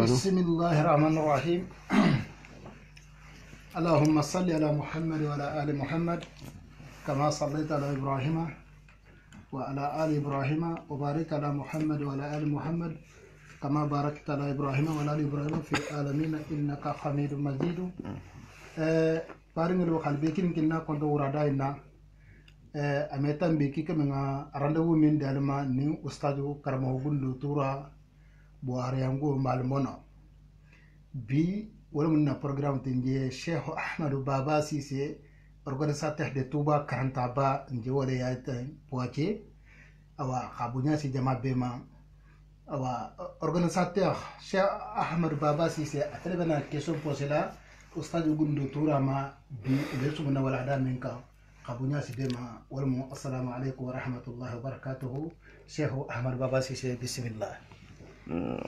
بسم الله الرحمن الرحيم. اللهم صل على محمد وعلى آل محمد كما صليت على إبراهيم وعلى آل إبراهيم وبارك على محمد وعلى آل محمد كما باركت على إبراهيم وعلى آل إبراهيم في العالمين إنك حميد مجيد. بارين الوقت بيكين كنا كنت وراداينا أمتى بيكي كمنا رندو من دالما نيو أستاذو كرمه بندو تورا بواريانغو مالمونا بي ولمنا برنامج تنجي شيخ أحمد بابا سيسي organisateur de Touba Karantaba njewole ya Poache awa kabunya si jama bema awa organisateur Cheikh Ahmed Baba Cissé atrebana question posée là ustad gundu turama bi lesu na wala da minka kabunya si bema walmu assalamu alaykum wa rahmatullahi wa barakatuh Cheikh Ahmed Baba Cissé bismillah.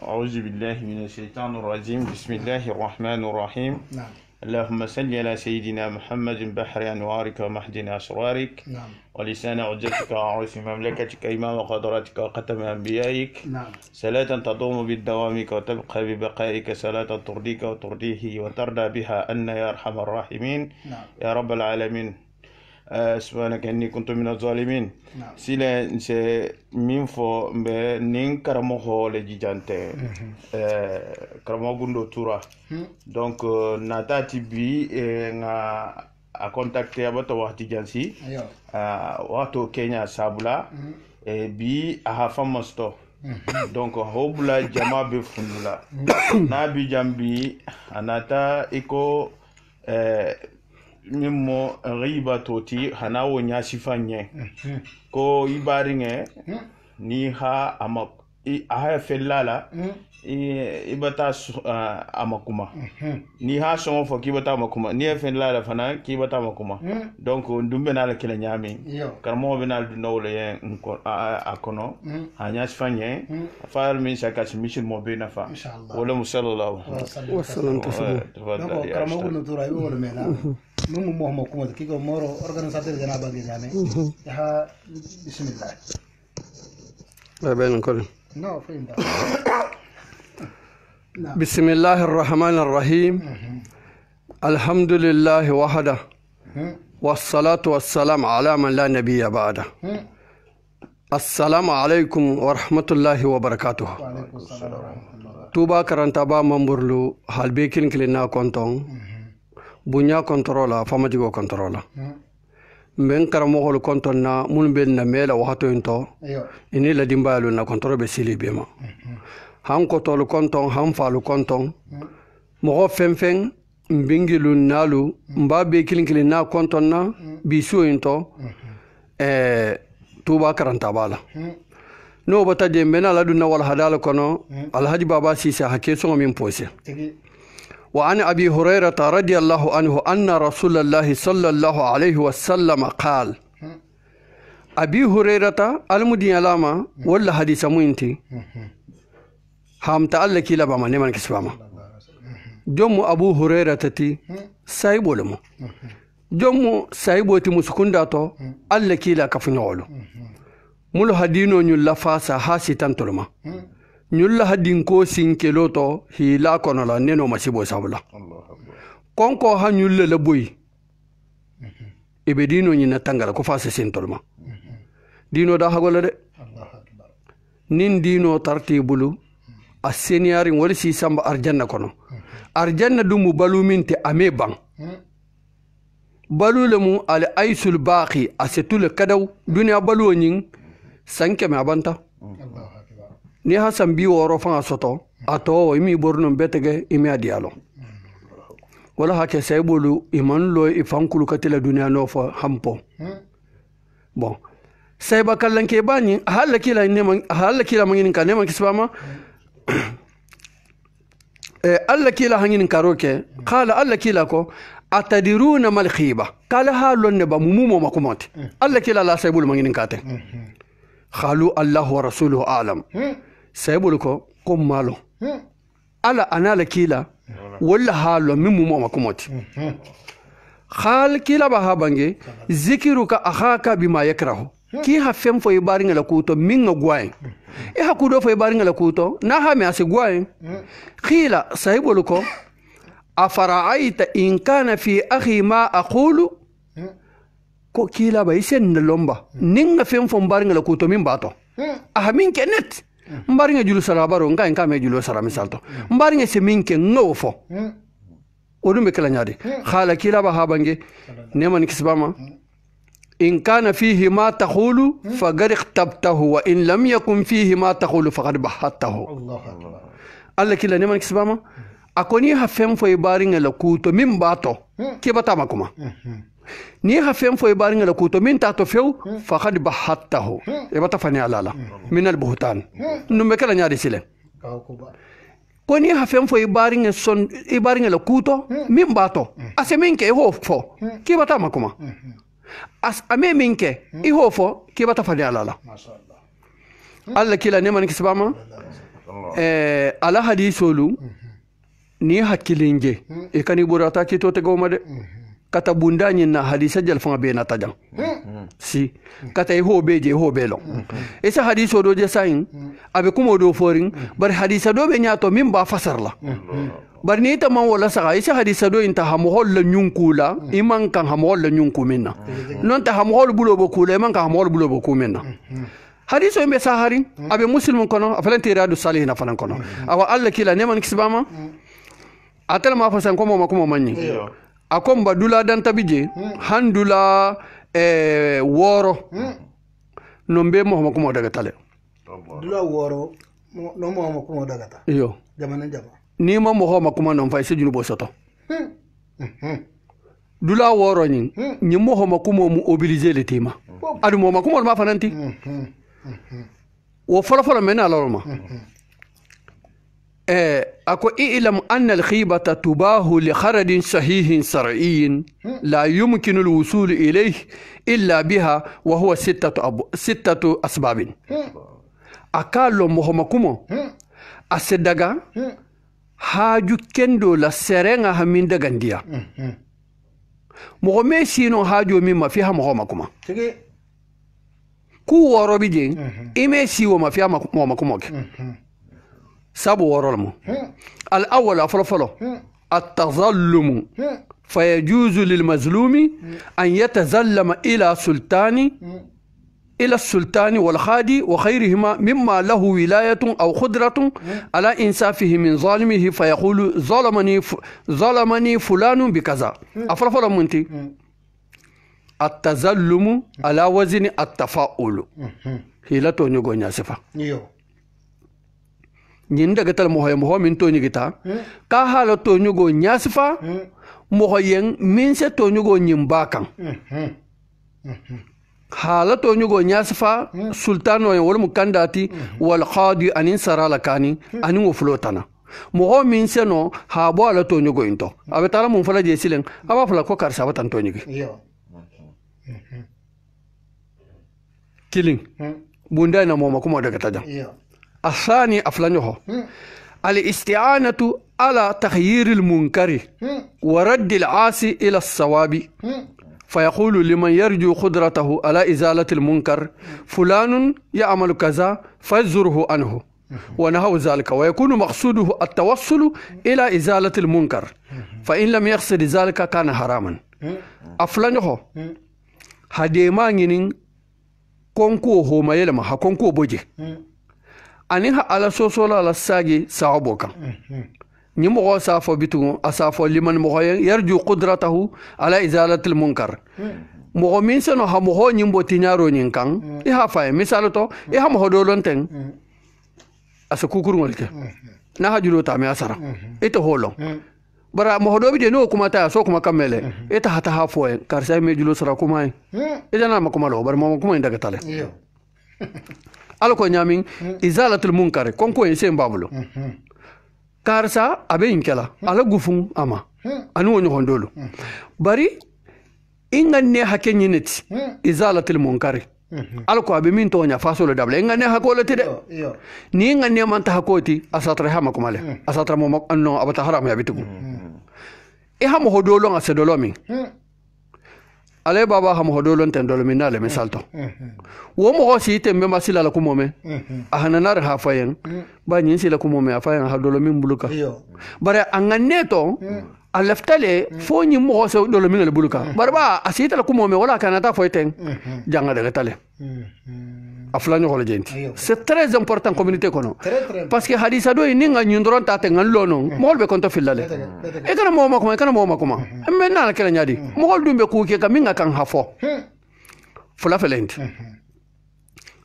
أعوذ بالله من الشيطان الرجيم بسم الله الرحمن الرحيم. نعم. اللهم صل على سيدنا محمد بحر أنوارك ومحدن أسرارك. نعم. ولسان عجتك وعروس مملكتك إمام قدرتك وختم أنبيائك. نعم. صلاة تضم بالدوامك وتبقى ببقائك صلاة ترضيك وترضيه وترضى بها أن يا أرحم الراحمين. نعم. يا رب العالمين. سبحانك إني كنت من الظالمين. نعم. سيلا من فو نين كرمو لجيجانتي كرمو غندو تورا دونك ناتاتي بي nga a contacté abato waxti jansi wato Kenya sabula bi aha famasto donc hobula jama be fundula na bi jambi anata iko mimo riba toti hanawo nyasifanye ko ibaringe ni ha amak aha felala ibata amakuma ni ha songo fo kibata amakuma ni felala fana kibata amakuma donc ndumbe na la kila nyami karmo be na du nawle yen akono ha nyasifanye faal min shaka mission mo be nafa wala musallallahu wa sallam donc karmo no tura yo wala mena numu mohmo kuma kiko moro organisateur gana bangi nyame ha bismillah بين كل no فين بسم الله الرحمن الرحيم الحمد لله وحده والصلاة والسلام على من لا نبي بعده السلام عليكم ورحمة الله وبركاته وعليكم السلام ورحمة الله توبا كرانتابا ممبرلو هل بيكين كلنا كونتون بنيا كنترولا فمجيغو كنترولا من كرمو كونتون نا من بين ميلا وحتو انتو اني لا ديمبالو نا كنترول بسيلي بيما han kotolu konton han falu konton mogo fenfen mbingilu nalu mba be kilinkili na konton na bisu into tuba karanta bala no bata je mena la dunna wal hadala kono alhaji baba sisi hakeso min pose wa an abi hurairah radiyallahu anhu anna rasulullah sallallahu alayhi wa sallam qala abi hurairah almudiyalama wala hadisa muinti ham ta'alla kila ba mane man kisbama jomu abu hurairah tati saibolumu jomu saiboti musukunda to alla kila kafunyolo mulu hadino nyulla fasa hasi tantolma nyulla hadin ko sinkeloto hila kono la neno masibo sabula konko ha nyulla la boy ibedino nyina tangala ko fasa sintolma dino da hagola de nin dino tartibulu aseniari wala si samba arjanna kono arjanna dumu baluminte ame bang balulemu al aisul baqi asetul kadaw dunya balwonin sanke me abanta ni hasan bi woro fa soto ato imi borno betege imi adialo wala hake saybulu iman lo ifankulu katila dunya no fa hampo bon sayba kallanke bani halakila mangin kan neman kisbama الله كيلا هنين كاروكي قال الله كيلا كو أتدرون ما الخيبة قال هالو النبا ممومو مكومات الله كيلا لا سيبول مانين كاتي قالوا الله ورسوله أعلم سيبول كو قم مالو ألا أنا لكيلا ولا هالو ممومو مكومات قال كيلا بها بانجي ذكرك أخاك بما يكره ki ha fem fo ibari ngala kuto minga gwain e ha kudo fo ibari ngala kuto na ha me ase gwain khila sahibul ko afara'aita in kana fi akhi ma aqulu ko kila ba isen lomba ninga fem fo ibari ngala kuto min bato ah min kenet mbari nga julu sara baro nga en kame julu sara misalto mbari nga se min ke ngofo odum be kala nyaade khala kila ba habange neman kisbama إن كان فيه ما تقول فقد اختبته وإن لم يكن فيه ما تقول فقد بحثته الله كلا نمان كسباما أكوني هفهم في بارين لكوتو من باتو كيف تامكما ني هفهم في بارين لكوتو من تاتو فيو فقد بحثته يبتا فني على من البهتان نمكلا نياري سيلين كوني هفهم في بارين سون بارين لكوتو من باتو أسمين كي هو فو كيف تامكما as ame minke iho fo ki bata fadi alala Allah kila ne man kisbama ala hadisolu ni hakilinge e kani burata ki to te gomade kata bundani na hadisa jal fanga be na tajam si kata iho beje iho belo esa hadiso do je sain abe kumo do forin bar hadisa do be nyato min ba fasarla barni ta man wala saga isa hadisa do inta hamohol la nyunkula iman kan hamohol la nyunku minna non ta hamohol bulo bokula iman kan hamohol bulo boku minna hadiso imbe sahari abe muslimun kono afalante radu salihin afalan kono awa alla kila neman kisbama atal ma fasan ko mo ko manni akom badula dan tabije handula woro nombe mo ko daga tale dula woro no mo ko daga ta yo jamana jama ni ma mo ma kuma non fay sejunu bo soto dula woro ni ni mo ma kuma mu obliger le tema adu mo ma kuma ma fananti wo folo mena lorma ako ilam anna al khibata tubahu li kharad sahih shar'i la yumkin al wusul ilayhi illa biha wa huwa sittatu asbab akalo mo ma kuma asedaga haju kendo la serenga hamin daga ndia mo me sino haju mi ma fi ha mo makuma ku woro bije ime siwo ma fi ha mo makuma sabu woro mo al awwal aflafalo at-tazallum فيجوز للمظلوم أن يتزلم إلى السلطان والخادي وخيرهما مما له ولاية أو قدرة على إنصافه من ظالمه فيقول ظلمني فلان بكذا أفرفر منتي التزلم على وزن التفاؤل هي تو نيغو نياسفا نيندا غتال مو من تو نيغتا كا حالو تو نيغو نياسفا مو ين من سي تو نيغو نيمباكان حالتو نيغو نياسفا سلطان ولا مكانداتي والقاضي انين سرالكاني انين وفلوتانا مو من سنو هابو على تو نيغو انتو ابي تالا مون فلا جيسيلن ابا فلا كو كارسا بتان تو نيغي كيلين بوندانا موما كوما دغا تاجا الثاني افلانيو الاستعانة على تغيير المنكر ورد العاصي الى الصواب فيقول لمن يرجو قدرته على إزالة المنكر فلان يعمل كذا فيزره عنه ونحو ذلك ويكون مقصوده التوصل إلى إزالة المنكر فإن لم يقصد ذلك كان حراما أفلانه هديما ينين كونكو هو ما يلما كونكو بوجي أنها على سوسولا على الساجي سعبوكا نمو سافو بيتو اسافو لمن مغير يرجو قدرته على ازاله المنكر مو مين سنو همو نيمبو تينارو نينكان اي فاي مثالتو اي همو دولونتن اسكوكور مولك نا هاجلو تامي اسرا ايتو هولو برا مو دو بيدي نو كوما تا سو كوما كامله ايتا حتى هافو كارساي ميجلو سرا كوماي اذا نا مكوما لو بر مو كوما اندغ تاله الكو نيامين ازاله المنكر كونكو يسين بابلو karsa abe inkela ala gufun ama anu woni hondolo bari inganne hakenyi neti izalatil munkari alko abe min to nya fasolo dable inganne hakolo tide ni inganne man ta hakoti asatra hama kumale asatra mo anno abata haram ya bitugo e hamo hodolo nga sedolomi ale baba ha mo dolon ten dolo minale misalto wo mo si tembe masila la kumome ahananar ha fayen ba nyin sila kumome afayen ha dolo min buluka bare anganeto alaftale fo nyi mo so dolo min le buluka bare ba asita la kumome wala kanata foyten janga daga tale aflanyo ko jenti c'est très important communauté kono parce que hadisa do ni nga nyindron ta te ngallo no mo be konto filale e kana mo makoma men na kala nyadi mo dumbe ku ke kaminga kan hafo fula felent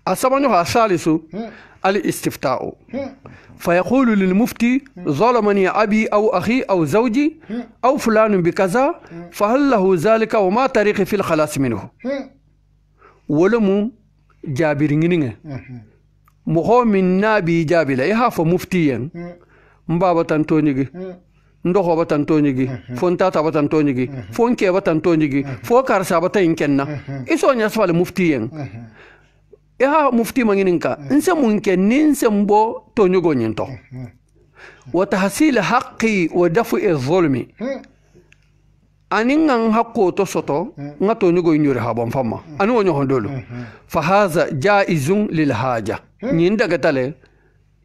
asabanyo ha salisu al istifta'u فيقول للمفتي ظلمني أبي أو أخي أو زوجي أو فلان بكذا فهل له ذلك وما طريقي في الخلاص منه ولمو jaabiringininge moho min nabi jaabila e ha fo muftiyen mbaba tan toñigi ndoxo ba tan toñigi fon tata ba tan toñigi fon ke ba tan toñigi fo karsa ba tan kenna iso nyasfale muftiyen e ha mufti mangininka nse mun ken ninse mbo toñugo nyinto wa tahsil haqqi wa daf'i adh-dhulmi aningan hakko to soto ngato nyugo nyure ha bon famma anu wonyo hondolo fa hadha jaizun lil haja nyin daga tale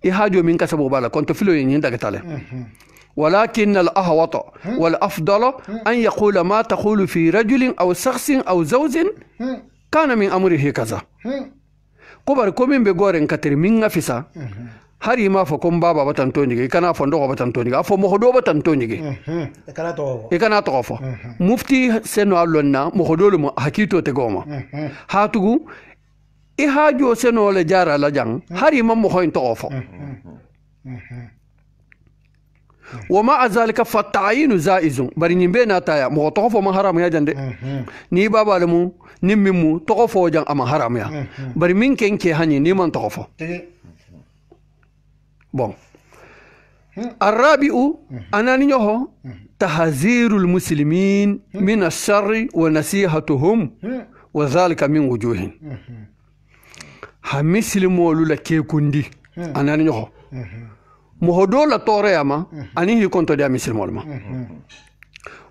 i hajo min kasabo bala konto filo nyin daga tale ولكن الأهوط والأفضل أن يقول ما تقول في رجل أو شخص أو زوج كان من أمره كذا قبر كومين بغورن كتر من نفسا hari ma fo kom baba batan tonigi kana fo ndo batan tonigi afo mo hodo batan tonigi kana to fo mufti seno allonna mo hodolo mo hakito te goma hatugu e hajo seno le jara la jang hari ma mo hoyn to fo وما ذلك فالتعيين زائز bari nyimbe na taya mo to fo ma haram ya jande ni baba lemu nimmimu to fo jang ama haram ya bari min kenke hani ni man to fo bon الرابع أنا نيوه تحذير المسلمين من الشر ونصيحتهم وذلك من وجوه همسلم ولولا كيكوندي أنا نيوه مهدو لا توريما أني هي كنت دي مسلم ولما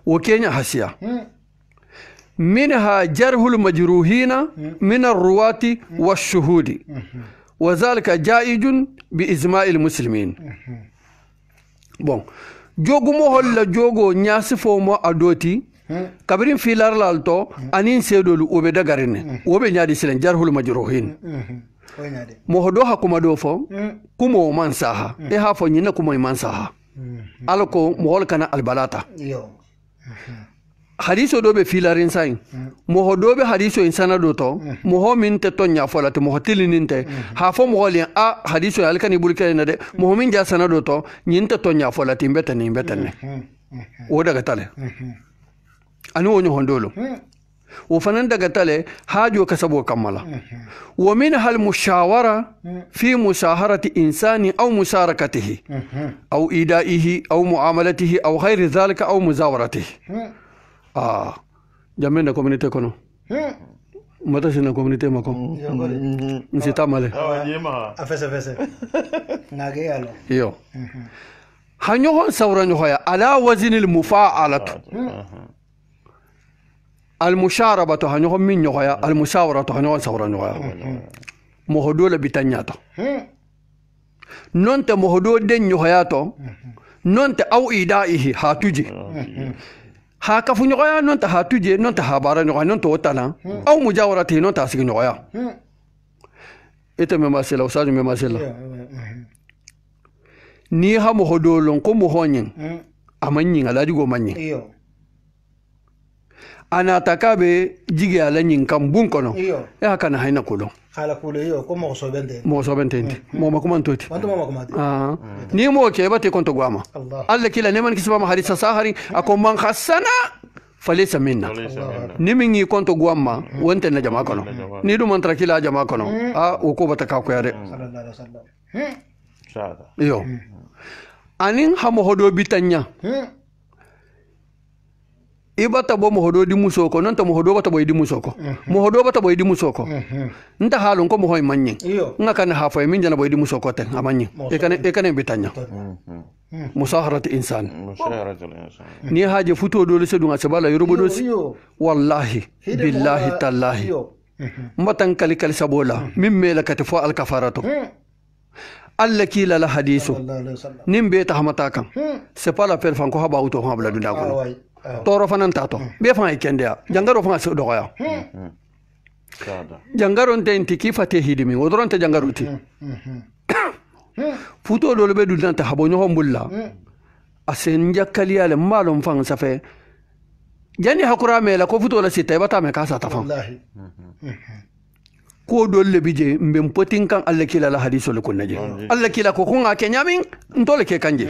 وكينيا حسيا منها جرح المجروحين من الرواة والشهود وذلك جائز بإجماع المسلمين bon jogu mo holla jogo nyasi fo mo adoti kabrin filar lalto anin sedolu obe dagarine obe nyaadi silen jarhul majruhin mo hodo hakuma do fo kumo mansaha e ha fo nyina kumo mansaha alko mo hol kana albalata hadiso do be filarin sain mo hodo be hadiso insana do to mo ho min te tonya fola te mo hotilinin te ha fo mo holi a hadiso alkani bulke na de mo min ja sana do to nyin te tonya fola te mbetane o daga tale anu wonyo hondolo wo fanan daga tale hajo kasabo kammala wa min hal mushawara fi musaharati insani aw musharakatihi aw idaihi aw muamalatihi aw ghairi dhalika aw muzawaratihi jamen na communauté kono mata sina communauté mako nsita male afese nage yalo yo hanyo sawranyo hoya ala wazin al mufa'alat al musharabatu hanyo min hoya al mushawaratu hanyo sawranyo hoya mohodo la bitanyato nonte mohodo den hoyato nonte aw idaihi hatuji ha kafu nyoya non ta hatuje non ta habara nyoya non to tala aw mujawarati non ta sigi nyoya ite me masela usaju me masela ni ha mo hodolon ko mo honyin amanyin alaji go manyin ana takabe jige alanyin kan bun kono e haka na haina kulo khala kulo yo ko mo so bente mo makumantoti wanto mo makumati ni mo ke bate konto gwama Allah kila neman kisba ma hadisa sahari ako man khassana falisa minna ni mingi konto gwama wonte na jama kono ni du man trakila jama kono uko bata ka ko yare sallallahu alaihi wasallam shada yo anin hamo hodo bitanya ibata bo mo hodo di musoko non ta mo hodo bata boy di musoko mo hodo bata boy di musoko nta halon ko mo hoy manyi ngaka na hafa min jana boy di musoko ten amanyi e kane bitanya musaharatu insan مشاهرة الإنسان ni haje futo dole se dunga sabala yorubo do wallahi billahi tallahi matan kali kali sabola min mela katifo al kafaratu alla kila la hadisu nim be ta hamata kan c'est pas la peine fan ko haba auto habla dunda ko toro fanan tato be fan ikende ya jangaro fan so do ya jangaro ntenti ki fate hidimi wodoron ta jangaro ti futo dole be dunda ta habo nyo mbulla asen jakali ale malum fan safe jani hakura mela ko futo la sita bata me kasa ta fan ko dole bije mbem potin kan Allah kila la hadisul kunnaje Allah kila ko kunga kenyamin ntole ke kanje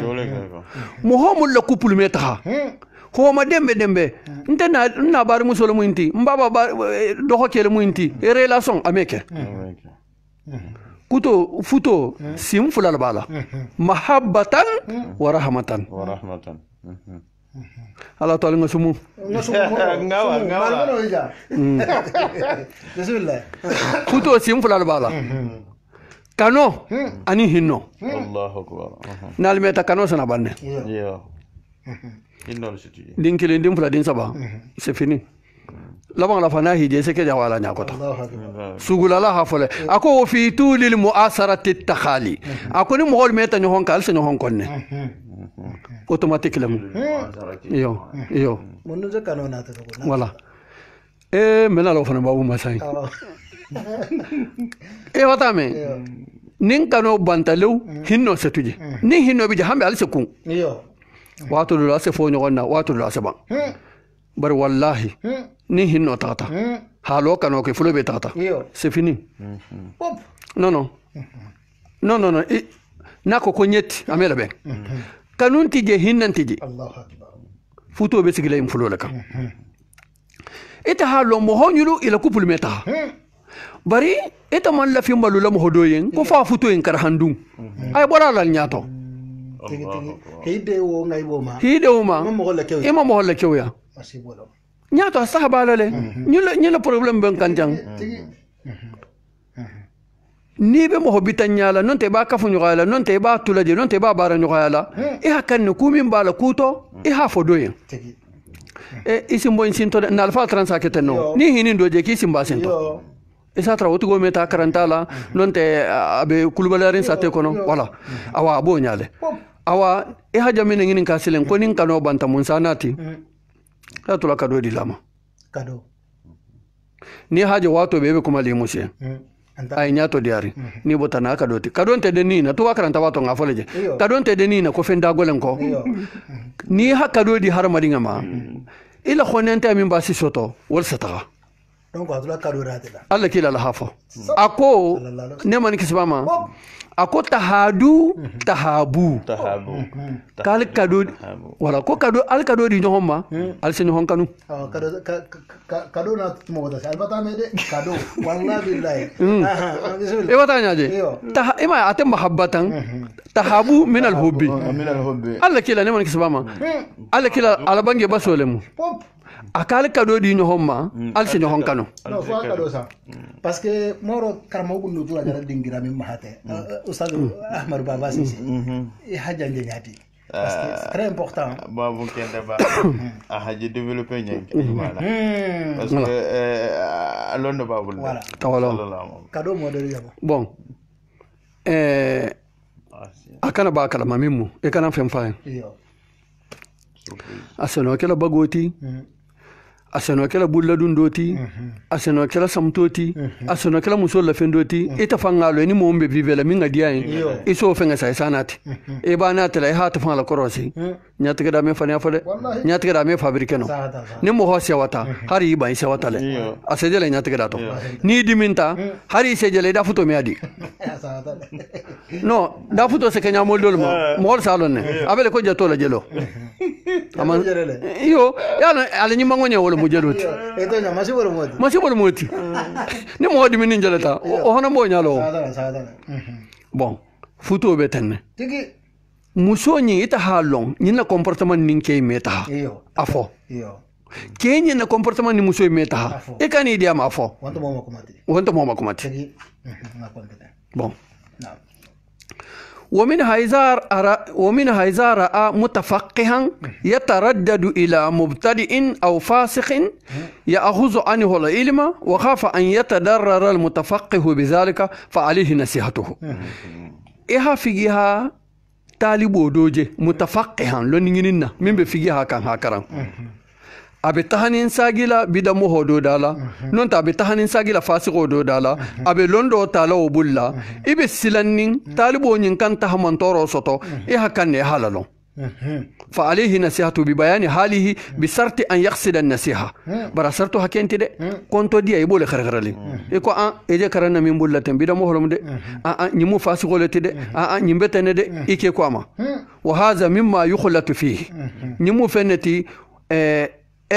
mo homul la couple meta ko ma dembe ntena na bar musolo muinti mbaba do hokele muinti relation ameke kuto futo sim fulal bala mahabbatan wa rahmatan Allah taala ngasumu ngawa bismillah futo sim fulal bala kano ani hinno Allahu akbar nal meta kano sana banne yo hinno siti din kile din fula din saba c'est fini laban la fana hije se ke jawala nyakota sugula la hafole ako fi tulil mu'asarati takhali ako ni mohol meta ni hon kal se ni hon konne automatiquement yo monu je kanona ta ko voilà mena lo fana babu masai watame nin kano bantalew hinno setuje ni hinno bi jahambe al sekun yo wato do se fo nyogonna wato do se ban bar wallahi ni hinno tata halo kano ke fulo be tata c'est fini non nako ko nyeti amela be kanun tije hinnan tije Allahu akbar futo be sigile im fulo la kan ita halo mo honyulu ila kupul meta bari ita man la fi mbalu la mo hodoyen ko fa futo en kar handum ay bora la nyato hide wo ngai bo ma ima mo holle kew ya asibolo nyato sahaba la le nyula problème ben kanjang ni be mo hobitan nyala non te ba kafu nyala non te ba tulaje non te ba bara nyala e hakan ku min bala kuto e ha fodoyen isimbo insinto na alfa transakete no ni hinin doje ki simba sento isa tra wotu go meta karantala non te abe kulubalarin sate kono wala awa abo nyale awa e haja min ngin kasilen ko nin kano banta mun sanati atula kado di lama kado ni haja wato bebe kuma limusie ay nyato diari ni botana kado ti kado te de ni na to karanta wato ngafoleje kado te de ni na ko fenda golen ko ni ha kado di har madinga ma ila khonente min basi soto wal sataga donc atula kado ratela alla kila la hafa ako ne man kisbama ako tahabu kal kado wala ko kado al kado di ñohoma al seni hon kanu kado na mo wada albata mede kado wallahi billahi e wata ñaje ima atem mahabbatan tahabu min al hubbi alla kila ne man kisbama alla kila ala bangi basolemu akal kado di ñohoma al seni hon kanu no fo kado sa parce que moro karma gundu tura jara dingira min mahate ustad ahmad baba sisi e haja njati parce que c'est très important babu kende ba a haji développer ñanki wala parce que alondo babul voilà kado mo de yabo bon akana ba kala mamimu e kana fem faen yo aseno kala bagoti aseno kala bulla dundoti aseno kala samtoti aseno kala musolla fendoti ita fangalo ni mombe vivela minga diayen iso fenga sai sanati e bana tala e hata fanga la korosi nyata gada me fanya fale nyata gada me fabrique no ni mo hosia wata hari ba isa wata le asejele nyata gada to ni diminta hari sejele da futo me adi no da futo se kenya moldol mo salon ne abele ko jato la jelo aman yo yana ala ni mangonya wala mujaloti eto nya masibolo moti ni mo di minin jalata o hono mo nyalo sadala bon futo be tenne tigi musoni ita halon ni na comportement nin ke meta afo kenye na comportement ni muso meta e kani dia ma afo wonto mo makumati tigi bon ومنها إذا رأى متفقها يتردد إلى مبتدئ أو فاسق يأخذ عنه العلم وخاف أن يتضرر المتفقه بذلك فعليه نصيحته. إها فيها طالب دوجي متفقها لنيننا من بفيها كان هكذا. abe tahanin sagila bida mo hodo dala non ta abe tahanin sagila fasiko do dala abe londo tala o bulla ibe silannin talibo nyin kan tahamantoro soto e hakanne halalo fa alayhi nasihatu bi bayani halihi bi sarti an yaqsid an nasiha bara sarto hakenti de konto dia e bole kharkharali e ko an e je karana min bullaten bida mo holum de nyimu fasiko lete de nyimbetene de ike ko ama wa hadha mimma yukhlatu fihi nyimu feneti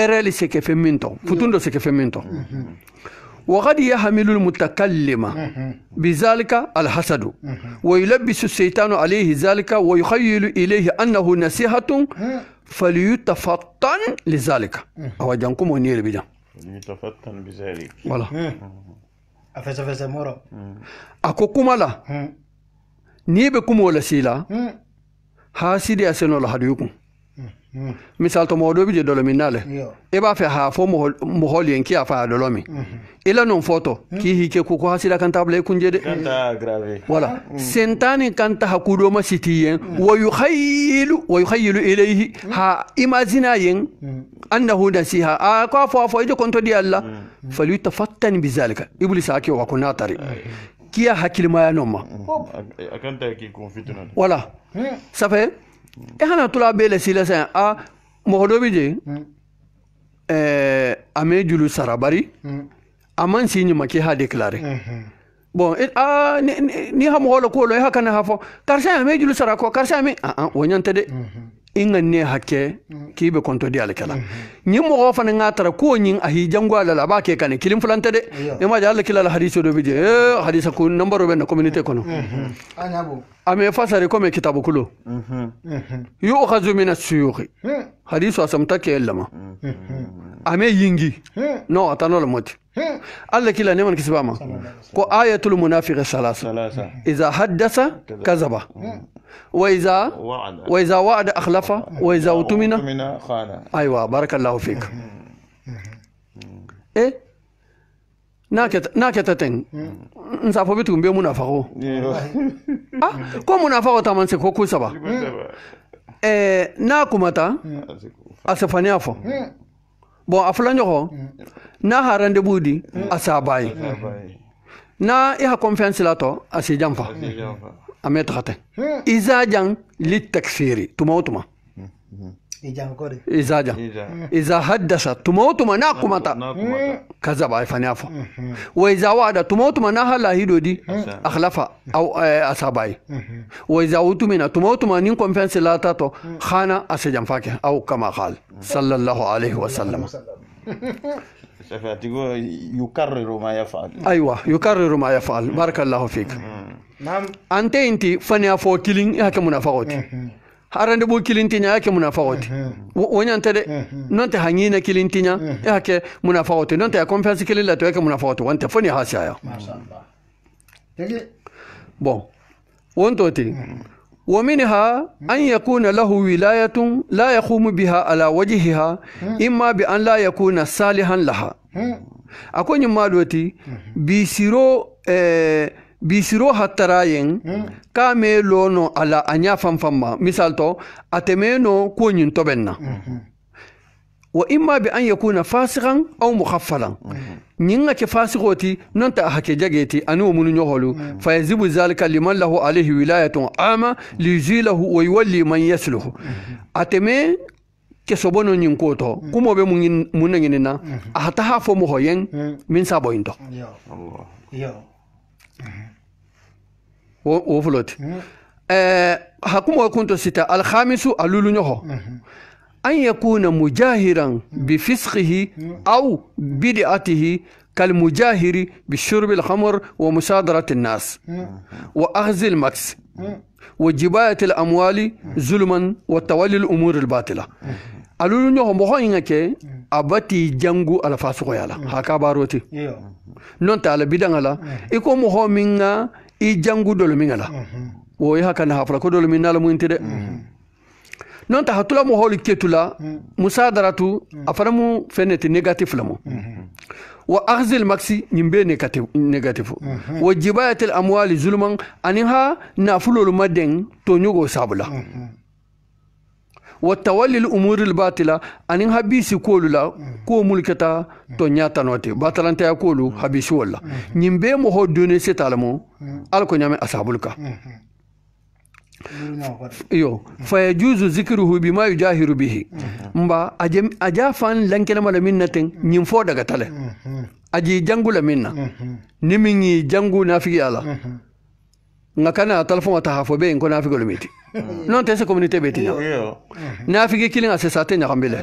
ereli seke feminto futundo seke feminto وقد يحمل المتكلم بذلك الحسد ويلبس الشيطان عليه ذلك ويخيل إليه أنه نصيحة فليتفطن لذلك أو جانكم ونير بجان فليتفطن بذلك والله أفز مورا أكو كمالا نيبكم ولا سيلا هاسيدي أسنو لحديكم misal to modo bije dolo minale e ba fe ha fo mo holi en ki afa dolo mi ila non foto ki hike ko ko hasila kan table kunjede kanta grave wala sentani kanta hakudo ma sitiyen wa yukhayyilu ilayhi ha imagina yen annahu nasiha a ko fo ide konto di Allah falyutafattan bizalika iblis ake wa kunatari kiya hakil ma yanoma akanta ki confituna wala ça fait e hana tula bele sila sa a mohodo bije ame julu sarabari aman sinyi make ha déclarer bon ni ha moholo ko lo ha kana ha fo karsa ame julu sarako karsa ame wonyante de ingan ne hakke kibe konto di alkala nyi mo fa nga tara ko nyin ahi jango ala ba ke kan kilim fulante de e ma jalla kila hadiso do bije hadisa ko number be na community kono anyabo ame fasare ko me kitabu kulo yu'khadhu min as-suyukh hadisu asamta ke lama ame yingi no atano la moti alla kila neman kisbama ko ayatul munafiq salasa idha haddasa kazaba وإذا وعد أخلف وإذا أؤتمن خان أيوة بارك الله فيك إيه ناكتتين نسافو بيتكم بيو منافقو كو منافقو تامان سيكو كو سبا ناكو متى أسفاني أفو بو أفلانيو نا هارند بودي أساباي نا إها كونفيانس لاتو أسي جامفا أميت خاتن إذا جان للتكفير تموتما إذا جان إذا حدث تموتما ناكمتا كذب فنيافا وإذا وعد تموتما نها لا هيدودي أخلف أو أصاباي وإذا أوتمنا تموتما نينكم فانس لا تاتو خانا أسجن فاكه أو كما قال صلى الله عليه وسلم يكرر ما يفعل أيوة يكرر ما يفعل بارك الله فيك نعم أنت فنيا فو كيلين يا كمنافقات هارند بو كيلين تينيا يا كمنافقات وين أنت ده ننت هنينا كيلين تينيا يا كمنافقات ننت يا كونفرنس كيلين لا تو يا كمنافقات وأنت فنيا هاسيا ما شاء الله بون وانتوتي ومنها أن يكون له ولاية لا يقوم بها على وجهها إما بأن لا يكون صالحا لها أكون مالوتي بيسيرو هتراين كاملونو على أنيا فما مثالتو أتمنو كونين توبنا وإما بأن يكون فاسقا أو مخفلا نينغا كفاسقوتي ننتا حكي جاجيتي أنو من يهولو فيجب ذلك لمن له عليه ولاية عامة ليزيله ويولي من يسله أتمي كسبونو نينكوتو كومو بي منيننا أحتها فمو هين من سابوينتو الله وفلوت حكومة كنت ستا الخامس ألولو نيهو أن يكون مجاهرا بفسقه أو بدعته كالمجاهر بشرب الخمر ومصادرة الناس وأخذ المكس وجباية الأموال ظلما وتولي الأمور الباطلة ألولو نيهو مخو إنك أباتي جنغو على فاسقو يالا هكا باروتي نونتا على بدان على إكو مخو منغا إي جنغو دولو منغا wo ya kana hafla ko dole min nala mu intide non ta hatula mo holi ketula musadaratu afaramu feneti negatif lamu wa akhzil maxi nyimbe negatif wa jibayatil amwali zulman aniha nafulul maden to nyugo sabula wa tawalli al umuri al batila anin habisi kolula ko mulkata to nyata note batalanta ya kolu habisi walla nyimbe mo ho done setalamu alko nyame asabulka iyo fa yajuzu zikruhu bima yujahiru bihi mba ajafan lankena mala minnatin nyim fo daga tale aji jangula minna nimingi jangu nafigi ala ngakana telefon ta hafo be ko nafigi lomiti non tese communauté beti nafigi kilin asesate nya kambele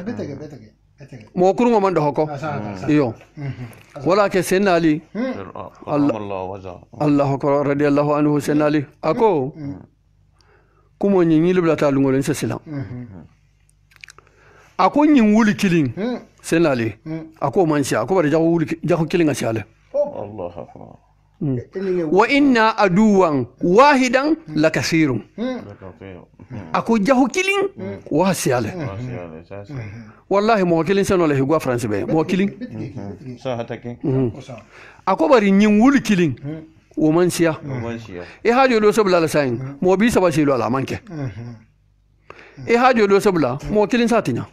mo kurungo mando hoko iyo wala ke senali Allah akbar radiyallahu anhu senali ako kumo nyinyi libla ta lungo len sesilam ako nyin wuli kilin senali ako mansi ako bar jago wuli jago kilin asiale Allah akbar wa inna aduwan wahidan lakasirun ako jago kilin wa asiale wallahi mo kilin senole higwa france be mo kilin sa hatake ako bar nyin wuli kilin ومنسيا هاجو لو سبلا لساين مو بي سبا شيلو على مانكه هاجو لو سبلا مو كلين ساتينا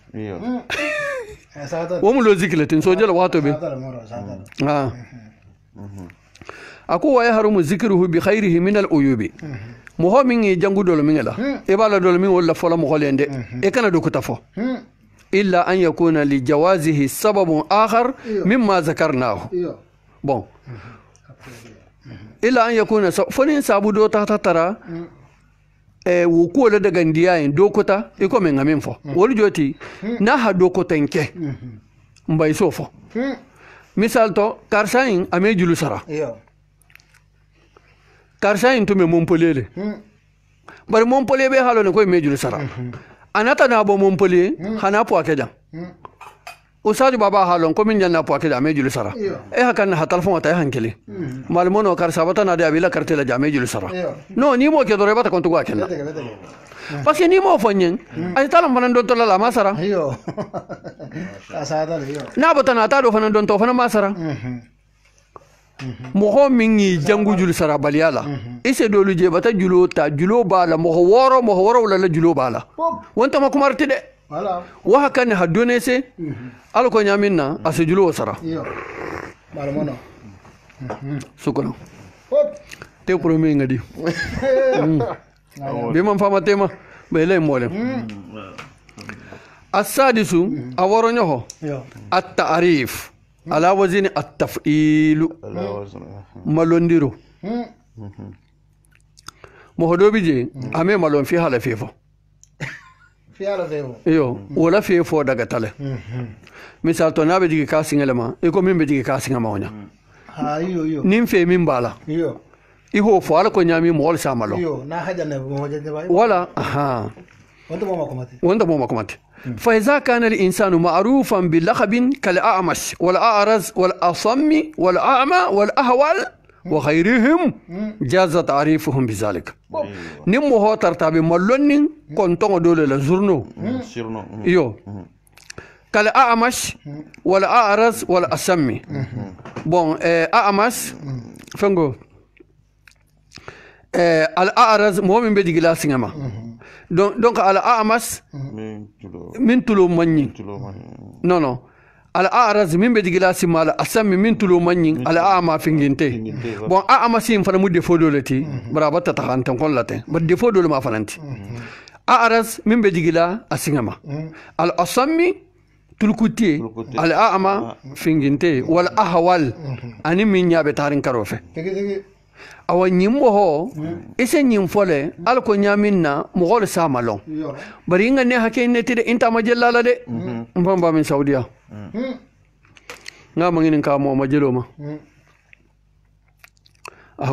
ومو لو ذكرتين سوجل واتو بي اكو ويحرم ذكره بخيره من العيوب مو من جانغو دول من لا بالا دول من ولا فلا مو خولende كان دو كتافو الا ان يكون لجوازه سبب اخر مما ذكرناه بون ila an yakuna fonin sabu do ta tara wo ko le daga ndiya en dokota e ko men ngamen fo wol joti na ha dokota enke mbay sofo misal to karsain ame julu sara karsain to me montpellier bar montpellier be halo ne ko me julu sara anata na bo montpellier hana po akeda usaju baba halon ko min janna po akeda me julu sara hakan ha telefon wata hankeli malmono kar sabata na da abila kartela jame julu sara no ni mo ke dore bata kontu gwa kenna parce que ni mo fonyen ay talam fanan don to la masara asada yo na bata na ta do fanan don to fanan masara mo ho mingi jangu julu sara baliyala ise do luje bata julo ta julo bala mo woro la julo bala wonta ma kumarti de wala wa hakan ha donese alko nyaminna asjulo sara yo malmono sukuna te promi ngadi be man fama tema be lay molem asadisu aworo nyoho at-ta'rif ala wazin at-taf'il malondiro mo hodobi je ame malon fi hala fefo iyo wala fefo daga tale misal to nabe digi casting elema e ko min be digi casting amawonya ha iyo nim fe min bala iyo iho fo ala ko nyami mo wala samalo iyo na haja na mo haja wala aha wanda mo makomati fa iza kana al insanu ma'rufan bil laqabin kal a'mash wal a'raz wal asammi wal a'ma wal ahwal wa ghayrihim jaza ta'rifuhum bizalik nim mo ho tartabe mallonni kon tongo dole la journo iyo kal a'mash wal a'raz wal asammi bon a'mash fango al a'raz mo min be digila singama donc al a'mash min tulo manni non al a'raz min be digila simala asammi min tulo manni al a'ma finginte bon a'ma sim fana mudde fodolati barabata ta hantan kollate ba de fodol ma fananti a'raz min be digila asingama al asammi tulkuti al a'ma finginte wal ahwal ani min yabe tarin karofe awa nyimbo ho ise nyimfole alko nyaminna mogol samalon bari nga ne hake ne tide inta majallala de mbamba min saudiya nga mangin ka mo majelo ma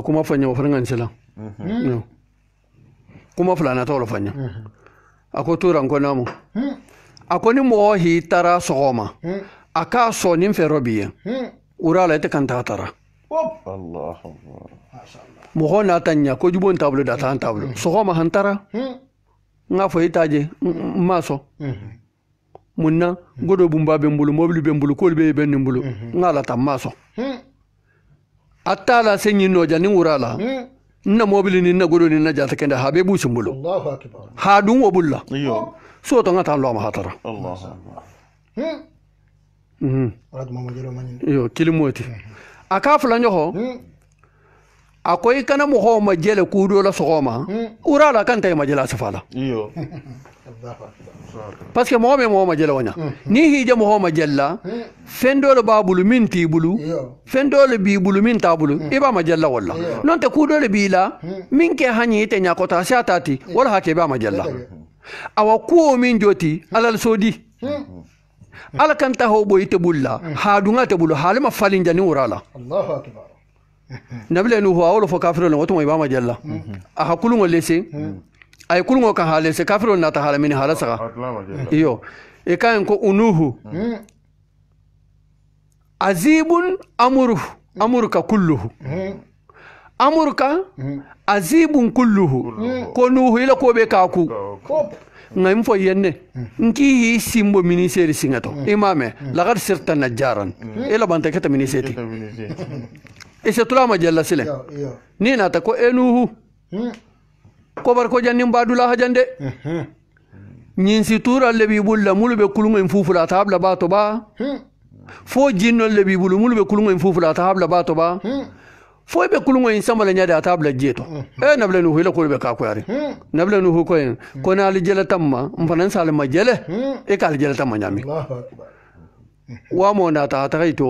kuma fanya ofrangan sala kuma fulana to fanya ako turan ko namu ako ni mo hi tara sogoma aka so nim ferobiye urala te kan tara الله ما شاء الله mo na tanya ko jubon tablo da tan tablo so ko ma hantara nga fo itaje maso munna godo bumba be mbulu mobli be mbulu ko be ben mbulu ngala tam maso attala senyi no jani wurala na mobili ni na godo ni na jata kenda habe busi mbulu Allahu akbar ha dum wo bulla ايوه so to ngata lo ma hatara الله اكبر rad mo jelo manin yo kilimoti akafula nyoho akoy kana mo ho ma jele kudo la sogoma urala kan tay ma jela safala ايوه Allahu akbar parce que mo ma jela wonya ni hije mo ma jella fendole babulu minti bulu fendole bi bulu minta bulu iba ma jella walla non te kudo le bi la min ke hanyi te nyakota shatati wala hake ba ma jella awa ko min joti alal sodi ala kan ta ho boyite bulla ha dunga te bulu halima falin jani urala Allahu akbar nabile nu huwa wala fo kafiro le wato ba ma jalla a hakulu ngol lese ay kulu ngo kan halese kafiro na ta hala min hala saka iyo e kan ko unuhu azibun amurka kulluhu amurka azibun kulluhu ko nuhu ila ko be kaku ngam fo yenne nki hi simbo ministeri singato imame laqad sirta najjaran ila banta kata ministeri e se tula ma jalla sile ni na ta ko enuhu ko bar ko jannim badula hajande nyin si tura lebi bulla mulbe kulungo en fufula tabla ba to ba fo jinno lebi bulu mulbe kulungo en fufula tabla ba to ba fo be kulungo en samala nyada tabla jeto e nabla nu hila ko be ka ko yari nabla nu ko en ko na ali jela tamma mfanan sal ma jele e kal jela tamma nyami Allahu akbar wa mo na ta ta kaito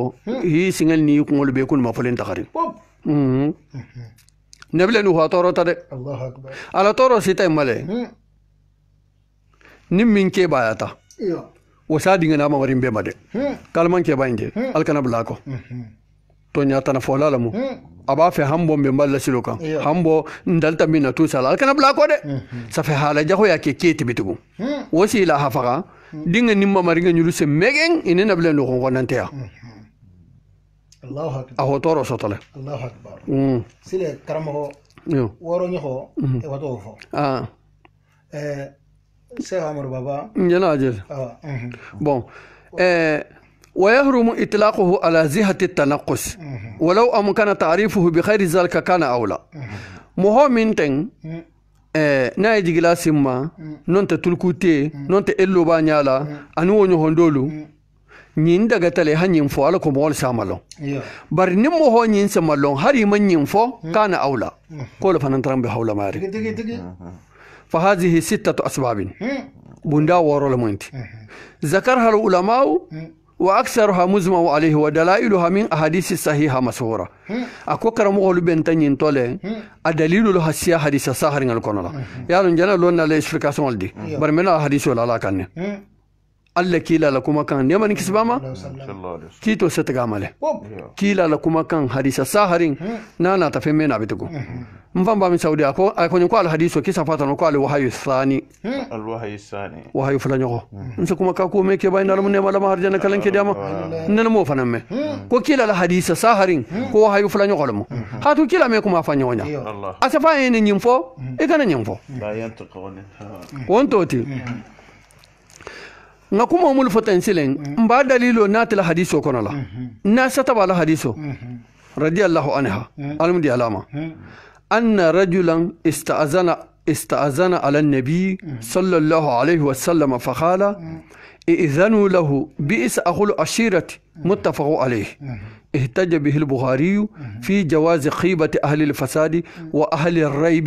hi singal ni ko ngol be kun ma folen takari nabla nu ha toro ta de Allahu akbar ala toro sita male nim min ke bayata iyo wasadi ngana ma warin be made kalman ke bayinde alkana blako to nyata na fola lamu aba fe hambo be mballa siloka hambo ndalta mina tu sala alkana blako de sa fe hala jaho ya ke keti bitugo wasila hafaga dinga nimma maringa nyulu se megen inena bla no ko nante ya Allahu akbar aho toro sotale Allahu akbar sile karamo yo woro nyoho e wato fo Cheikh Amadou Baba njana ajel bon ويحرم إطلاقه على زهة التنقص ولو أمكن تعريفه بخير ذلك كان أولى مهم تن نايجي جلاس ما نونت تلكوتي نونت إلو بانيالا أنو نهندولو نين daga tale hanyin fo ala ko mol samalo bar nimmo ho nyin samalo hari man nyin fo kana aula ko la fanan trambe hawla mari fa hadhihi sittatu asbab bunda woro la monti zakarha al ulama wa aktharuha muzma alayhi wa dalailuha min ahadith sahiha masura ako karamo holu ben tanyin tole a dalilu lo hasiya hadith sahar ngal konola yalon jana lon na le explication aldi bar mena hadith wala la kanne Allah kila la kuma kan neman kisbama kito setagamale kila la kuma kan hadisa saharin nana ta femme na bitugo mfamba min saudi ako ko al hadiso kisa fatano ko al wahyu thani wahyu fulanyo nsa kuma ka ko meke bayna mun ne mala harjana kalan ke dama nan mo fanamme ko kila la hadisa saharin ko wahyu fulanyo ko mo hatu kila me kuma fanyo nya asafa ene nyimfo e kana nyimfo la yantiqun wontoti nakuma mul fotensilen mba dalilo natila hadiso kono la na sataba la hadiso radiyallahu anha almudi alama anna rajulan ista'azana ala an-nabi sallallahu alayhi wa sallam fa qala إذنوا له بئس أخو العشيرة متفق عليه احتج به البخاري في جواز خيبة أهل الفساد وأهل الريب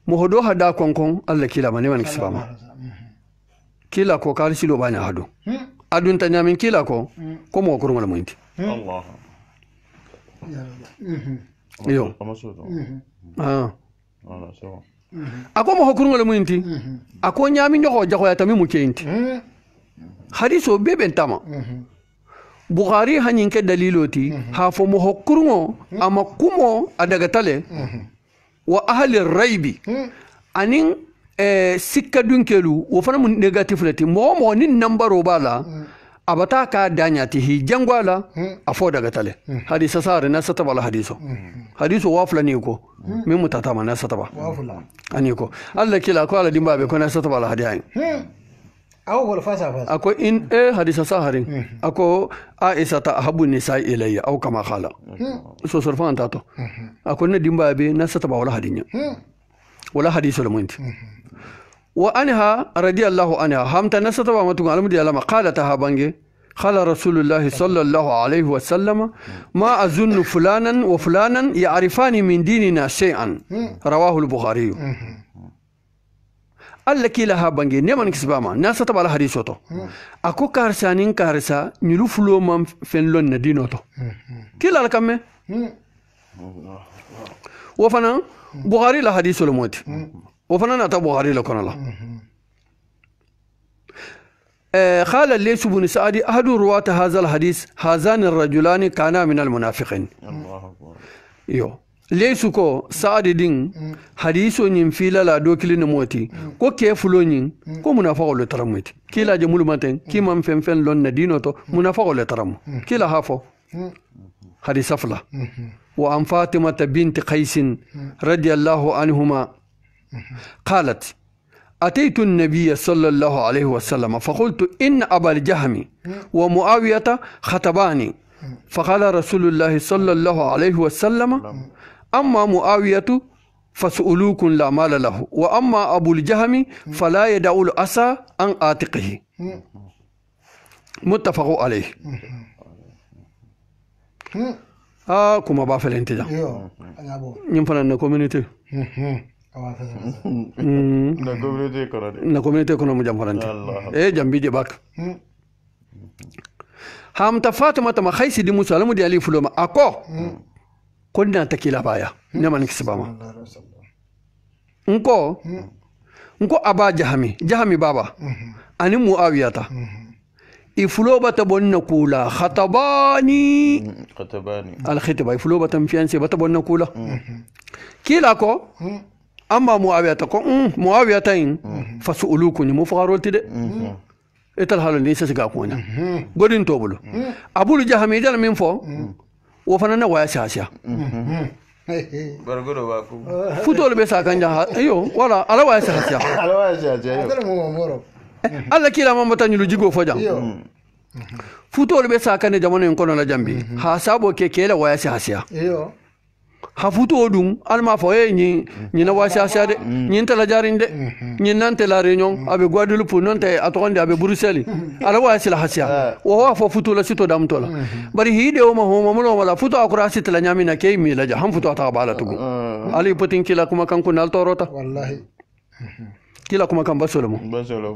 مهدو هدا كونكون الله كلا ماني من كسبما كلا كو قال سيلو باني هادو ادون تانيا من كلا كو كومو كورو مال موينتي الله يو ako mo hokurungo le muinti ako nyami nyoko jako ya tami mukenti hadiso beben tama bukhari hanyinke daliloti ha fo mo hokurungo ama kumo adaga tale wa ahli raibi anin sikka dunkelu wo fana mun negatif lati mo nin nambaro bala abata ka danyati hi jangwala afo daga tale hadisa sare na sataba la hadiso wafla ni ko min mutata ma na sataba wafla ani ko Allah kila ko ala dimba be ko na sataba la hadiyan aw wal fasa ako in hadisa saharin ako aisha ta habu nisa ilayya aw kama khala so surfan tato ako na dimba be na sataba wala hadinya wala hadiso la munti وأنها رضي الله عنها هم تنسى طبعا ما تقول لما قالتها بانجي قال رسول الله صلى الله عليه وسلم ما أظن فلانا وفلانا يعرفان من ديننا شيئا رواه البخاري الله كيلها بانجي نيمان كسباما ناس طبعا الحديث أكو كارسانين كارسا نلو فلو من فنلون ندينوتو كيلا لكم وفنا بخاري الحديث الموت وفنان أتى بخاري لكنا الله قال الليث بن سعد أحد رواة هذا الحديث هذان الرجلان كانا من المنافقين الله أكبر يو ليث كو سعد دين حديث ينفيل لا دوكل نموتي كو كيفلو نين كو منافق ولا ترمت كلا جمول متن كي من فن لون ندينوتو منافق ولا ترم كلا هافو حديث فلا وعن فاطمة بنت قيس رضي الله عنهما قالت أتيت النبي صلى الله عليه وسلم فقلت إن أبا الجهم ومعاوية خطباني فقال رسول الله صلى الله عليه وسلم أما معاوية فسألوكم لا مال له وأما أبو الجهم فلا يدع الأسى عن عاتقه متفق عليه كما بافل انتجا ينفع أن كوميونيتي na community kono mu jam farante jambi je bak hamta fatima ma khaysi di musalamu di ali fuloma ako konna takila baya neman kisbama nko aba jahami baba ani muawiyata ifuloba tabonna kula khatabani al khitba ifuloba tam fiancé batabonna kula kila ko أما معاوية تكون معاوية تين فسؤلوكني مفقرول تده إتل حال الناس سجاكونا قدين توبلو أبو الجهم يجعل من فوق وفننا وياسيا برغورو باكو فتول بس كان جاه أيوه ولا على وياسيا على وياسيا الله كلا ما متاني لجيكو فجأة فتول بس كان جمانه يكون على جنبي حسابه كيلا وياسيا hafutu odum alma foye ni na wasi asiade ni ntela jarinde ni nante la réunion abe Guadeloupe nonte atonde abe Bruxelles ala wasi la hasia wa fo futu la sito dam tola bari hide o ma ho mulo wala futu akura sito la nyamina kay mi la ham futu ta bala tugo ali potin kila kuma kan kunal torota wallahi kila kuma kan basolo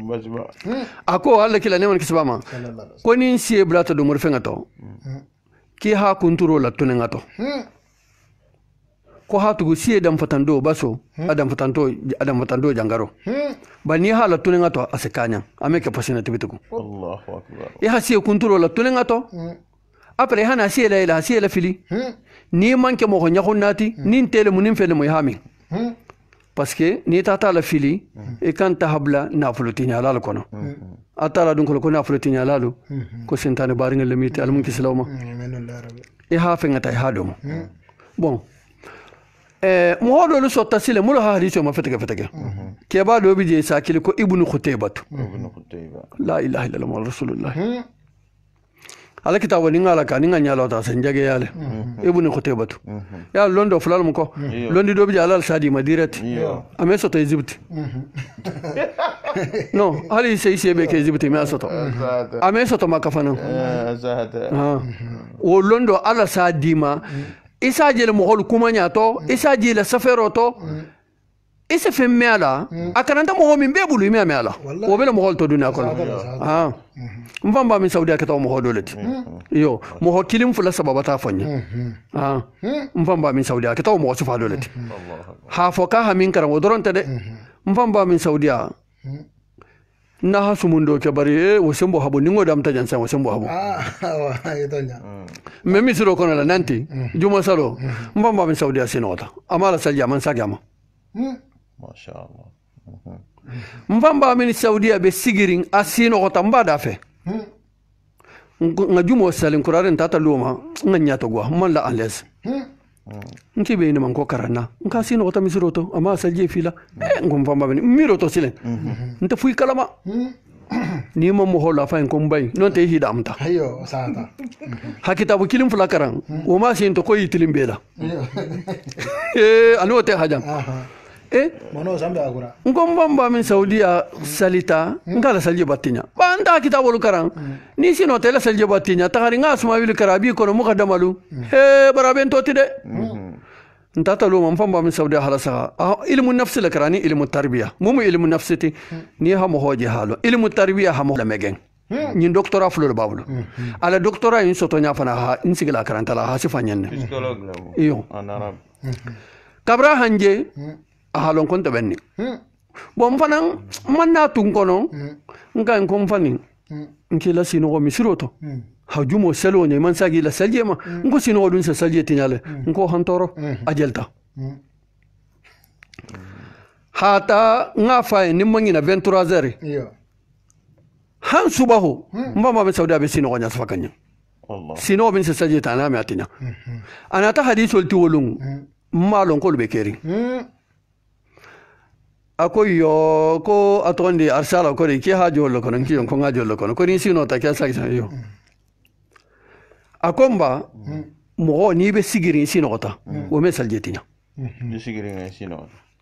basba ako alla kila neman kisbama ko ni sie blata do murfenga to ki ha kunturo la tunenga to ko hatugu siye dam fatando baso adam fatando jangaro bani hala tunenga to asekanya ameke pasina tibitugo Allahu akbar ya siye kunturo la tunenga to apre hana siye la fili ni manke mo ko nyakonnati ni tele munim fele mo yami parce que ni tata la fili e kan tahabla na fulutinya lalo kono atala dun ko na fulutinya lalo ko sentane baringa lemiti almun kislawma e ha fengata ha domo bon mohodo lu sotta sile mulo ha hadisi ma fetege ke ba do bije sakili ko ibnu khutaybah la ilaha illallah rasulullah ala kitabu ni ngala ka ni nganya lota san jage yale ibnu khutaybah ya londo fulal mu ko londi do bije alal sadi madirat ame soto egypt no ali se be ke egypt me soto ame soto makafana o londo ala sadi ma isa jele mohol kumanya to isa jele safero to isa femmela akananta mo min bebulu mi amela o bele mohol to duna ko mvamba min saudi akata mo hodoleti yo mo hokilim fula sababa ta fanya mvamba min saudi akata mo sufa doleti ha foka ha min karam odoronta de mvamba min saudi na hasumundo ke bari wosembo habo ningo dam ta jansan wosembo habo ayetonya memi siro kono la nanti juma salo mbamba min saudi asinota amala salja man sagama masha Allah mbamba min saudi be sigirin asino ko tamba dafe nga jumo salin kuraren tata luma nga nyato gwa man la ales nki be ni man ko karana nka sino ta misiroto ama salje fila ngom famba bani miroto silen nta fui kalama ni mo mo hola fa en kombay non te hida amta ayo sata hakita bu kilim fula karan o ma sin to ko yitilim bela anu te hajam mono zambe agura ngom bamba min saudiya salita ngala salje batinya banda kita wolu karan ni sino te la salje batinya tagari nga suma wil karabi ko mo kadamalu baraben to tide ntata lo man famba min saudiya halasa ilmu nafsi la karani ilmu tarbiya mumu ilmu nafsiti ni ha mo hoje halo ilmu tarbiya ha mo la megen ni doctora fulo babulu ala doctora in soto nya fana ha in sigala karanta la ha sifanyen psychologue la iyo en arabe kabra hanje halon konta benni bom fanan manna tun kono ngan kon fani nki la sino go misiroto hajumo selo ne man sagi la saljema ngo sino dun sa salje tinyale ngo hantoro ajelta hata ngafa ni mangina 23h iyo han subahu mbama be saudi be sino go nya safakanya Allah sino bin sa salje taname atinya anata hadisul tiwolung malon ko be keri ako yo ko atondi arsala ko ki ha jollo kono ki ko nga jollo kono ko ni sino ta kya sa yo akomba mo ni be sigiri sino ta o me saljetinya ni sigiri ngai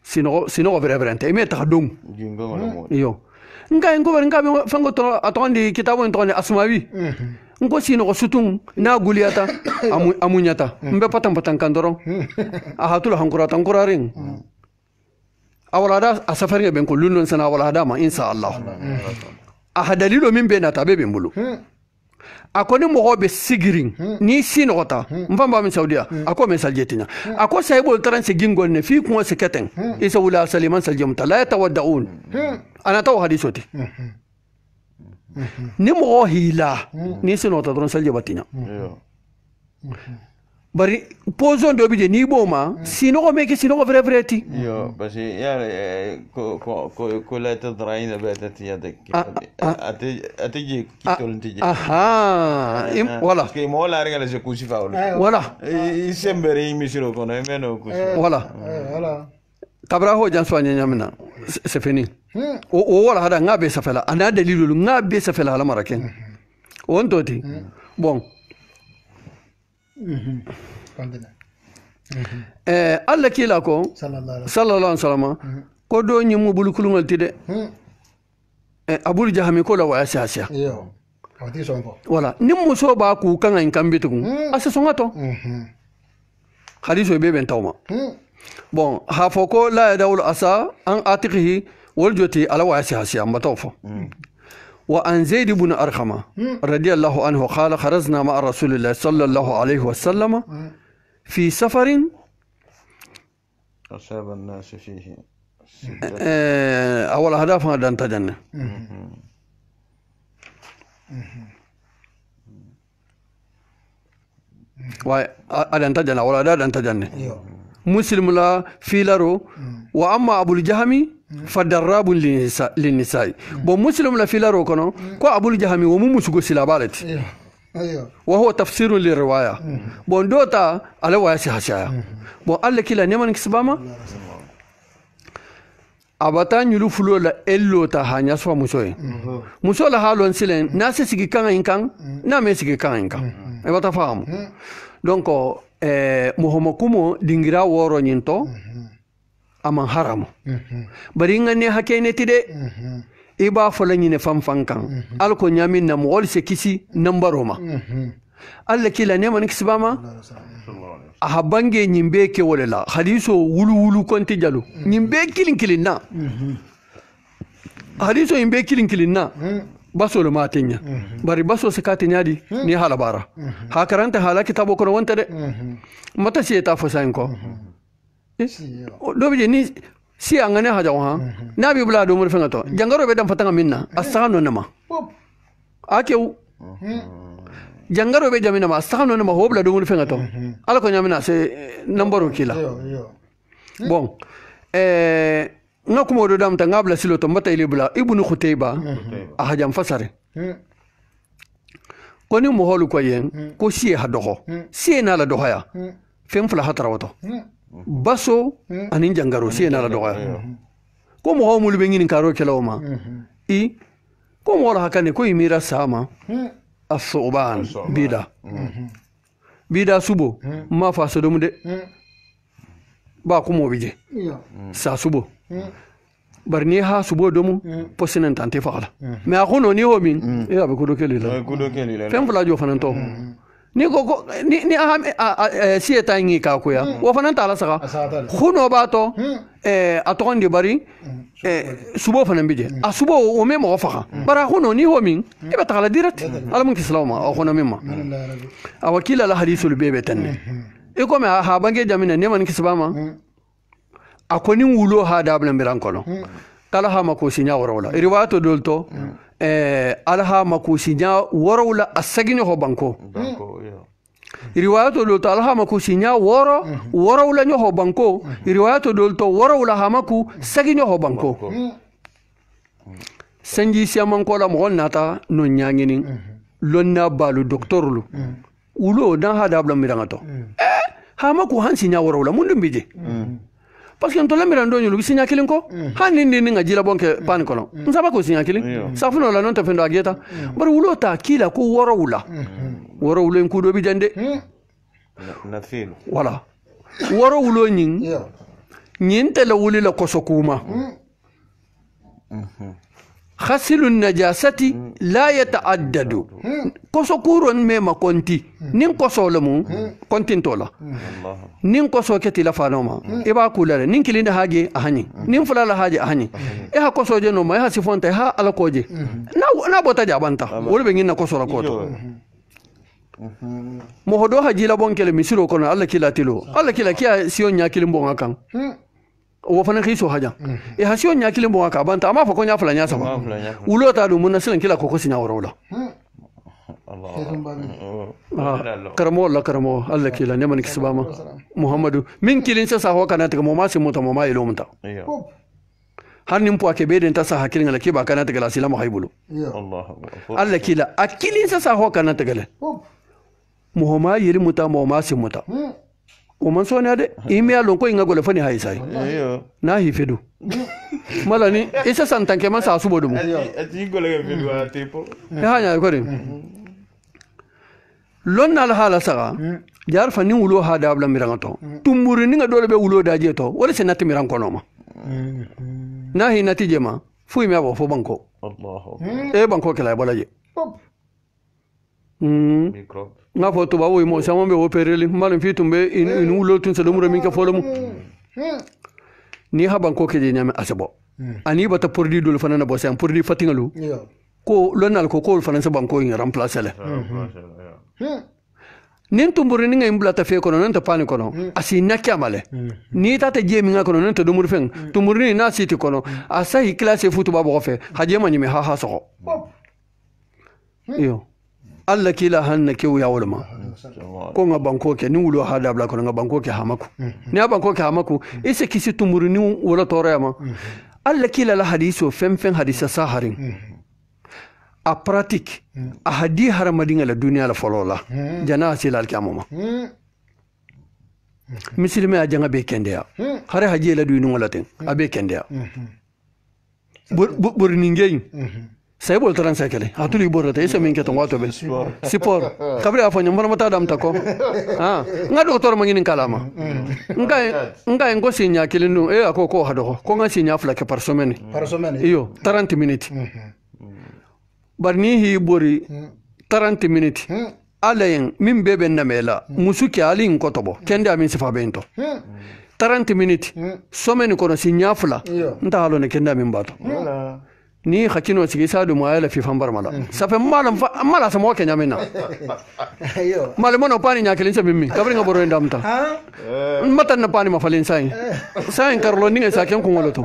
sino veramente me ta dong jingo mo yo nga ngo ber nga fango to atondi kitabo to asmawi ngo sino ko sutun na guliata amunyata mbe patan kandoro ahatul hankura tankurarin awalada asafari ben ko lunon sana awalada ma insha Allah ahadalilo min be na tabe be mbulu akoni mo be sigirin ni sinota mbamba min saudiya ako men saljetinya ako saybol taran se gingol ne fi ko se keten isa wala saliman saljum la yatawaddaun ana taw hadisoti ni mo hila ni sinota don saljabatinya bari pozo ndo bije ni boma sino ko meke sino ko vrai ti yo basi ya ko la tadraina batat yadak atiji kitol tiji aha wala ke mo la regala se kusifa wala isembere misiro kono meno kusifa wala kabra ho jan soanya nyamina c'est fini o wala hada ngabe safela ana dalilu ngabe safela ala maraken on toti bon Allah kila ko sallallahu alaihi wasallam ko do nyimu bulu kulungal tide abul jahami ko la wa asiya yo ati sonko wala nimmu so ba ku kan en kambitu asa songato hadiso be ben tawma bon ha foko la yadul asa an atiqihi wal joti ala wa asiya matawfa وعن زيد بن أرقم رضي الله عنه قال خرجنا مع رسول الله صلى الله عليه وسلم في سفر أصاب الناس فيه أول هدف هذا أنت جنة وهذا أنت جنة ولا هذا أنت جنة مسلم لا في لارو وأما أبو الجهمي فدراب للنساء بو مسلم لا في لارو كنو كو أبو الجهمي ومو مسكو سلابالت وهو تفسير للرواية بون دوتا على واسي حشايا بون الله كلا نيمان كسباما abata nyulu fulo la ello ta hanya swa musoy muso la halon silen na se sigi kan inkan na me sigi kan inkan e bata famu donc muhomakumo dingira woro nyinto aman haramu bari ngane hakene tide iba fola nyine fankan alko nyamin na mol se kisi nambaroma alla kila ne man kisbama aha bange nyimbe ke wolela hadiso wulu konti jalu nyimbe kilin na hadiso nyimbe kilin na baso lo matenya bari baso sakati nyadi ni halabara ha karanta hala kitabo kono wonta de mata si ta fosain ko do bi ni si angane ha jaw ha nabi bula do mur fengato jangaro be dam fatanga minna asano nama akew jangaro be jamina ma asano nama hobla do mur fengato ala ko nyamina se nambaro kila bon ngakumo do dam ta ngabla siloto mata ile bula ibnu khutayba ahajam fasare koni moholu ko yen ko siye ha doho siye na la dohoya fem fula hatara wato baso anin jangaro siye na la dohoya ko mo mo lube ngini karo kelawma i ko mo la hakane ko imira sama as-suban bida subo ma fa so dum de ba ko mo bije sa subo barni ha subo domu posinan tante fakala mais akono ni ho min e abe ko do kelila fem fula jo fananto ni ko ni sieta ngi ka ko ya wo fanan tala saka khuno ba to aton di bari subo fanan bije a subo o me mo faka bara khuno ni ho min e ba tala direct ala mun kislama o khono mimma a wakila la hadithul bebe tanne e ko me ha bange jamina ne man kisbama akoni wulo ha dabla miran kono kala ha mako sinya warawla riwayato dolto alha mako sinya warawla asagini ho banko riwayato dolto alha mako sinya warawla nyo ho banko riwayato dolto warawla ha mako sagini ho banko sanji siaman ko la mo nata no nyangini lonna balu doktorlu wulo dan ha dabla miran to ha mako han sinya warawla mundum bije parce que ntola mirando nyulu sinya kilin ko hanin ni nga jila bonke pan kono nsaba ko sinya kilin safuno la non ta fendo ageta bar wulo ta kila ko worowula en kudo bi jande na fil wala worowulo nyin tele wuli la kosokuma khasilu najasati la yata'addadu kosokuron me makonti nin kosolamu kontintola nin koso keti la fanoma e ba kulare nin kilinde haje ahani nin fulala haje ahani e ha kosoje no ma ha sifonta ha ala koje na bota jabanta wolbe ngina kosora koto mo hodo haji la bonkele misiro kono alla kila kiya siyon nya kilim bonga kan wo fana khiso haja e ha siyon nya kilim bonga ka banta amma fa ko nya fulanya sama ulo ta du mun silan kila ko sinya worola karamo alla kila ne man kisbama muhammadu min kilin sa ho kana ta mo ma si mota mo ma ilo munta har nin po ake beden ta sa hakilin ala kiba kana ta gala silama haybulu alla kila akilin sa ho kana ta gala muhammad yiri muta mo ma si muta o man so ne de imi alon ko inga gole fani haisai na hi fedu mala ni isa santanke man sa subo dum ati gole ga fedu a tipo ha nya ko rin lonna al hala saga jar fani wulo ha da bla miranto tumburi ni nga dole be wulo da je to wala se nati miran kono ma na hi natije ma fu mi abo fo banko allah banko kala balaje microbe nga fo to bawo mo sama be opereli malum fitumbe in wulo tun se domura min ka folomu ni ha banko ke je nyame asabo ani bata pordi dul fanana bo sam pordi fatingalu ko lonal ko fanana banko in remplacer le nin tumburi ni ngay blata fe kono nanta pani kono asi nakyamale ni tata jemi nga kono nanta domur fen tumburi ni na siti kono asa hi classe futu babo fe hajema ni me ha so yo alla kila hanna ke ya wulma ko nga banko ke ni wulo hada bla kono nga banko ke hamaku ni banko ke hamaku ise kisi tumburi ni wala torema alla kila la hadiso fem hadisa saharin a pratique a hadi haramadinga la dunia la folola jana silal kamoma misilme a janga be kendeya hare haji la duinu wala ten abe kendeya bur ningey sai bol tran sakale atuli borata isa min keton wato be sipor kabri afanyo mbona mata dam tako nga docteur mangini kalama nga ngo sinya kilinu akoko hado ko nga sinya fla ke par semaine iyo 30 minutes barni hi bori 30 minutes alayen min bebe namela musuki alin kotobo kende amin sifa bento 30 minutes someni kono sinyafula nta halo ne kende amin bato ni hakino sigi sadu moyala fi fambar mala safe mala samo kenya mena ayo mala mono pani nyakilin sa mimmi kabri ngaboro ndamta matan na pani mafalin sai karlo ninga sa ken kungoloto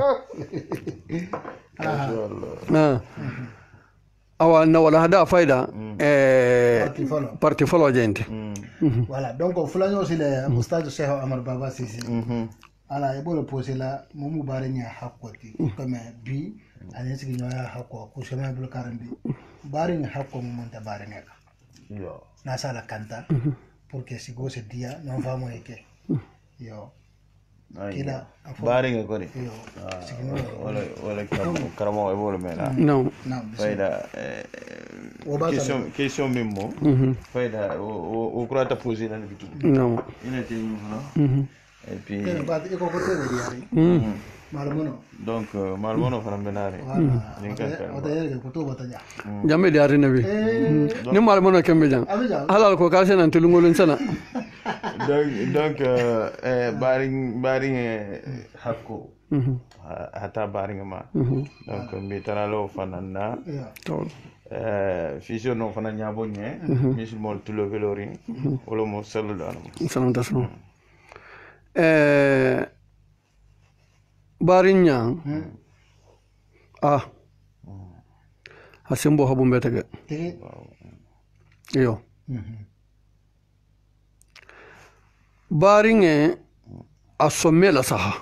awa na wala hada faida parti follow gente voilà donc fulani aussi le ustad Cheikh Amar Baba Sisi ala ebolo posela mumu barenya hakoti comme bi ane sigi nyoya hakko ko shema bul karambi barenya hakko mumu ta barenya na sala kanta porque si go se dia non vamos eke yo kila baringa kodi wala karamo e bolo mena non fayda question mimmo fayda o kurata poser dans le bitu non ina te no et puis donc malmono fana benare jamme diari nabi ni malmono kembe jang halal ko kalse nan tulungolun sana donc baring hakko hata baring ma donc mi tanalo fanana fisio no fana nyabonye misimol tulo velorin wala mo sallallahu alaihi wasallam barinya hasimbo habum betege yo baringe asomela saha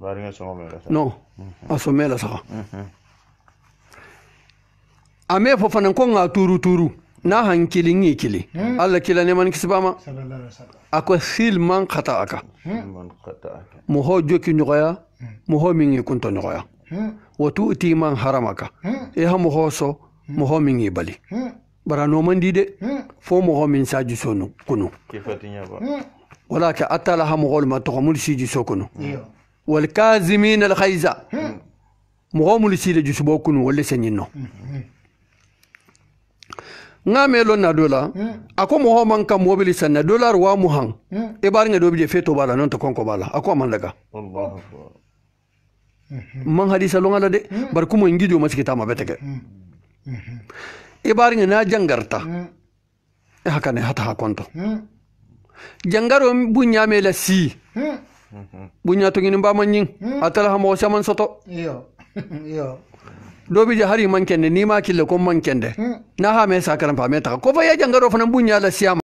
baringe somela saha no asomela saha ame fo fanan ko nga turu na hankili ngi kili alla kila ne man kisbama sallallahu alaihi wasallam ako silman khata aka mo ho joki nyoya mo ho mingi kunto nyoya wotu uti man haramaka e ha mo ho so mo ho mingi bali bara no man dide fo mo ho min saji sonu kunu kifatinya ba wala ka atala ha mo gol ma to mul siji sokunu wal kazimin al khayza mo ho mul siji ju subo kunu wala senyino ngamelo na dola ako mo man kam mobile sanna dollar wa muhan e bar nga dobi je feto bala non to konko bala ako man daga Allahu akbar man hadisa lo ngala de bar kuma ngido masikita ma beteke e bar nga na jangarta e hakane hata hakonto jangaro bunya mela si bunya to ngini ba manyin atala ha mo saman soto yo dobi je hari man kende ni ma kille ko man kende na ha me sakaran pa me ta ko fa ya jangaro fana bunya la siyama